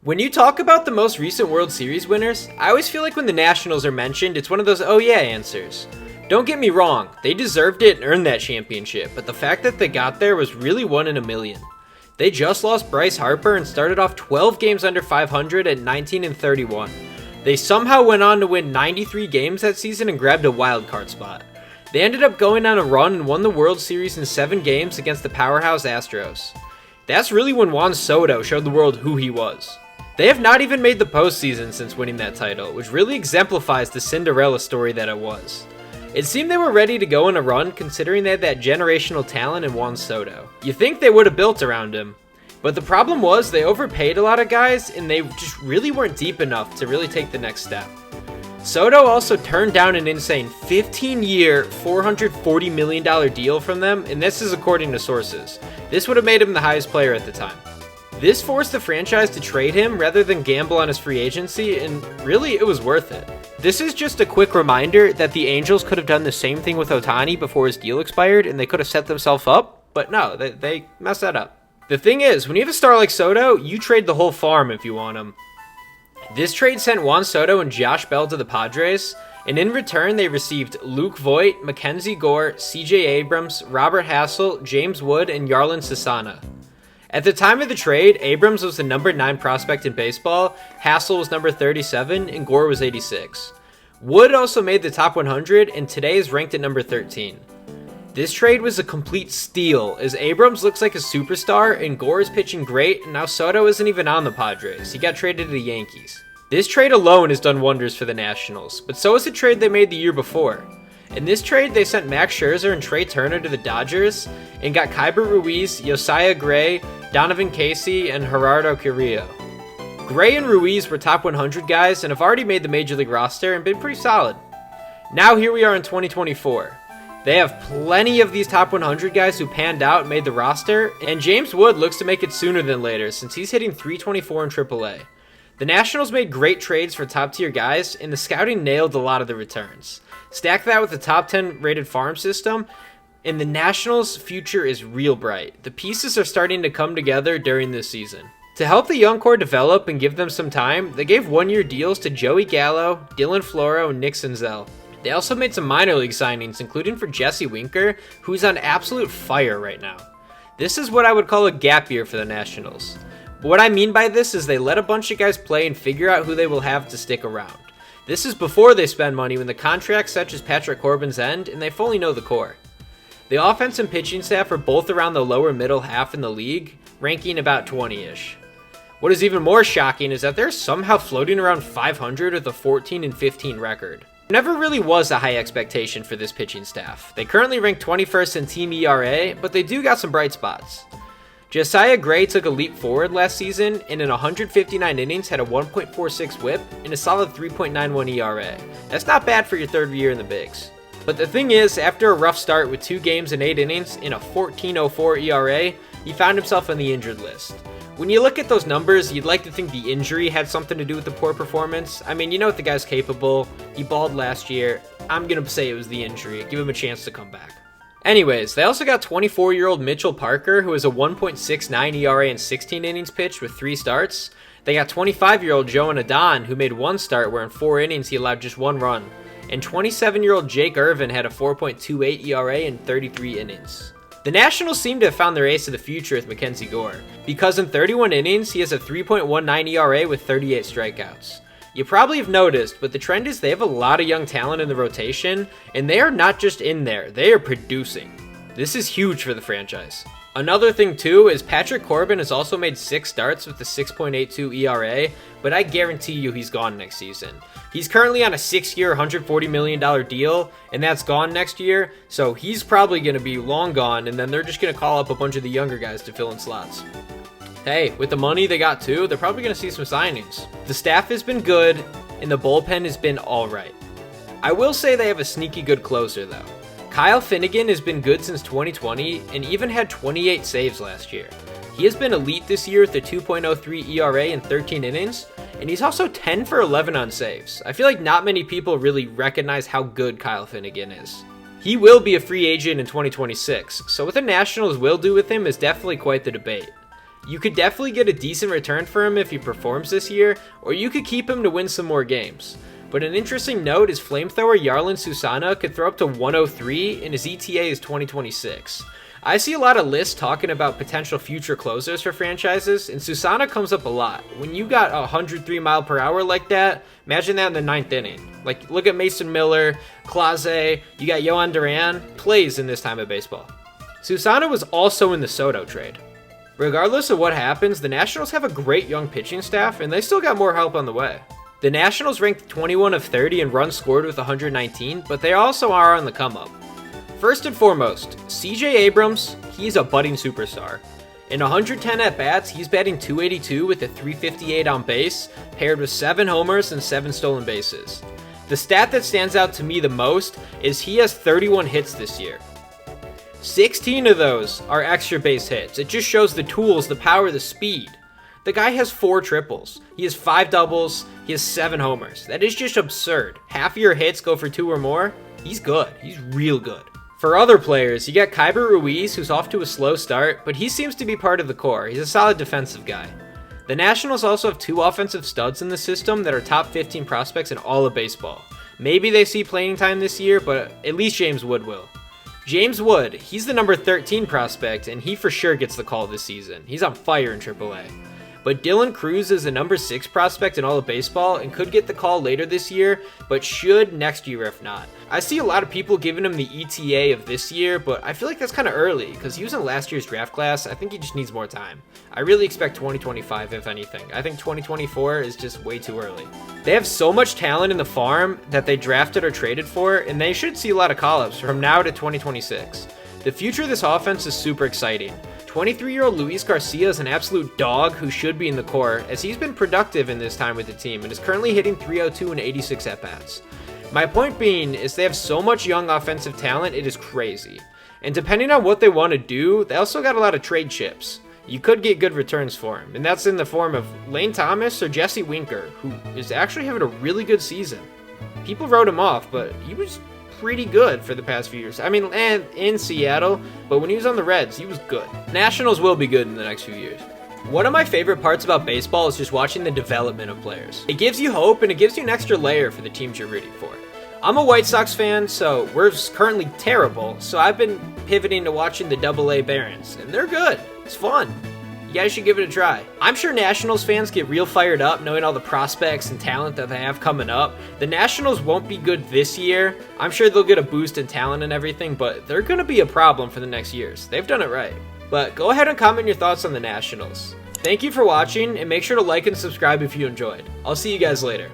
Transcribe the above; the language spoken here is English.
When you talk about the most recent World Series winners, I always feel like when the Nationals are mentioned, it's one of those oh yeah answers. Don't get me wrong, they deserved it and earned that championship, but the fact that they got there was really 1 in a million. They just lost Bryce Harper and started off 12 games under 500 at 19-31. They somehow went on to win 93 games that season and grabbed a wild card spot. They ended up going on a run and won the World Series in 7 games against the powerhouse Astros. That's really when Juan Soto showed the world who he was. They have not even made the postseason since winning that title, which really exemplifies the Cinderella story that it was. It seemed they were ready to go on a run considering they had that generational talent in Juan Soto. You think they would have built around him, but the problem was they overpaid a lot of guys and they just really weren't deep enough to really take the next step. Soto also turned down an insane 15-year, $440 million deal from them, and this is according to sources. This would have made him the highest player at the time. This forced the franchise to trade him rather than gamble on his free agency, and really, it was worth it. This is just a quick reminder that the Angels could have done the same thing with Ohtani before his deal expired, and they could have set themselves up, but no, they messed that up. The thing is, when you have a star like Soto, you trade the whole farm if you want him. This trade sent Juan Soto and Josh Bell to the Padres, and in return they received Luke Voit, Mackenzie Gore, CJ Abrams, Robert Hassell, James Wood, and Yarlin Sasana. At the time of the trade, Abrams was the number 9 prospect in baseball, Hassell was number 37, and Gore was 86. Wood also made the top 100, and today is ranked at number 13. This trade was a complete steal, as Abrams looks like a superstar, and Gore is pitching great, and now Soto isn't even on the Padres. He got traded to the Yankees. This trade alone has done wonders for the Nationals, but so is the trade they made the year before. In this trade, they sent Max Scherzer and Trey Turner to the Dodgers, and got Kyber Ruiz, Josiah Gray, Donovan Casey, and Gerardo Carrillo. Gray and Ruiz were top 100 guys and have already made the Major League roster and been pretty solid. Now here we are in 2024. They have plenty of these top 100 guys who panned out and made the roster, and James Wood looks to make it sooner than later since he's hitting .324 in AAA. The Nationals made great trades for top-tier guys, and the scouting nailed a lot of the returns. Stack that with the top 10 rated farm system, and the Nationals' future is real bright. The pieces are starting to come together during this season. To help the young core develop and give them some time, they gave 1-year deals to Joey Gallo, Dylan Floro, and Nick Senzel. They also made some minor league signings, including for Jesse Winker, who's on absolute fire right now. This is what I would call a gap year for the Nationals. But what I mean by this is they let a bunch of guys play and figure out who they will have to stick around. This is before they spend money when the contracts such as Patrick Corbin's end and they fully know the core. The offense and pitching staff are both around the lower middle half in the league, ranking about 20-ish. What is even more shocking is that they're somehow floating around 500 with a 14-15 record. There never really was a high expectation for this pitching staff. They currently rank 21st in team ERA, but they do got some bright spots. Josiah Gray took a leap forward last season and in 159 innings had a 1.46 whip and a solid 3.91 ERA. That's not bad for your third year in the bigs. But the thing is, after a rough start with 2 games and 8 innings in a 14.04 ERA, he found himself on the injured list. When you look at those numbers, you'd like to think the injury had something to do with the poor performance. I mean, you know what the guy's capable. He balled last year. I'm going to say it was the injury. Give him a chance to come back. Anyways, they also got 24-year-old Mitchell Parker, who has a 1.69 ERA in 16 innings pitched with 3 starts. They got 25-year-old Joan Adon, who made 1 start where in 4 innings he allowed just 1 run. And 27-year-old Jake Irvin had a 4.28 ERA in 33 innings. The Nationals seem to have found their ace of the future with Mackenzie Gore, because in 31 innings he has a 3.19 ERA with 38 strikeouts. You probably have noticed, but the trend is they have a lot of young talent in the rotation, and they are not just in there, they are producing. This is huge for the franchise. Another thing too is Patrick Corbin has also made 6 starts with a 6.82 ERA, but I guarantee you he's gone next season. He's currently on a 6-year, $140 million deal, and that's gone next year, so he's probably going to be long gone, and then they're just going to call up a bunch of the younger guys to fill in slots. Hey, with the money they got too, they're probably going to see some signings. The staff has been good, and the bullpen has been alright. I will say they have a sneaky good closer though. Kyle Finnegan has been good since 2020, and even had 28 saves last year. He has been elite this year with a 2.03 ERA in 13 innings, and he's also 10 for 11 on saves. I feel like not many people really recognize how good Kyle Finnegan is. He will be a free agent in 2026, so what the Nationals will do with him is definitely quite the debate. You could definitely get a decent return for him if he performs this year, or you could keep him to win some more games. But an interesting note is flamethrower Yarlin Susana could throw up to 103 and his ETA is 2026. I see a lot of lists talking about potential future closers for franchises, and Susana comes up a lot. When you got 103 mph like that, imagine that in the 9th inning. Like, look at Mason Miller, Clase, you got Yohan Duran, plays in this time of baseball. Susana was also in the Soto trade. Regardless of what happens, the Nationals have a great young pitching staff, and they still got more help on the way. The Nationals ranked 21 of 30 in runs scored with 119, but they also are on the come up. First and foremost, CJ Abrams, he's a budding superstar. In 110 at-bats, he's batting .282 with a .358 on base, paired with 7 homers and 7 stolen bases. The stat that stands out to me the most is he has 31 hits this year. 16 of those are extra base hits. It just shows the tools, the power, the speed. The guy has 4 triples. He has 5 doubles. He has 7 homers. That is just absurd. Half of your hits go for 2 or more. He's good. He's real good. For other players, you got Kyber Ruiz, who's off to a slow start, but he seems to be part of the core. He's a solid defensive guy. The Nationals also have 2 offensive studs in the system that are top 15 prospects in all of baseball. Maybe they see playing time this year, but at least James Wood will. James Wood, he's the number 13 prospect, and he for sure gets the call this season. He's on fire in AAA. But Dylan Cruz is the number 6 prospect in all of baseball and could get the call later this year, but should next year if not. I see a lot of people giving him the ETA of this year, but I feel like that's kind of early because he was in last year's draft class. I think he just needs more time. I really expect 2025 if anything. I think 2024 is just way too early. They have so much talent in the farm that they drafted or traded for, and they should see a lot of call-ups from now to 2026. The future of this offense is super exciting. 23-year-old Luis Garcia is an absolute dog who should be in the core, as he's been productive in this time with the team and is currently hitting .302 and 86 at-bats. My point being is they have so much young offensive talent, it is crazy. And depending on what they want to do, they also got a lot of trade chips. You could get good returns for him, and that's in the form of Lane Thomas or Jesse Winker, who is actually having a really good season. People wrote him off, but he was pretty good for the past few years. I mean, and in Seattle, but when he was on the Reds, he was good. Nationals will be good in the next few years. One of my favorite parts about baseball is just watching the development of players. It gives you hope, and it gives you an extra layer for the teams you're rooting for. I'm a White Sox fan, so we're currently terrible, so I've been pivoting to watching the AA Barons, and they're good. It's fun. You guys should give it a try. I'm sure Nationals fans get real fired up knowing all the prospects and talent that they have coming up. The Nationals won't be good this year. I'm sure they'll get a boost in talent and everything, but they're going to be a problem for the next years. They've done it right. But go ahead and comment your thoughts on the Nationals. Thank you for watching, and make sure to like and subscribe if you enjoyed. I'll see you guys later.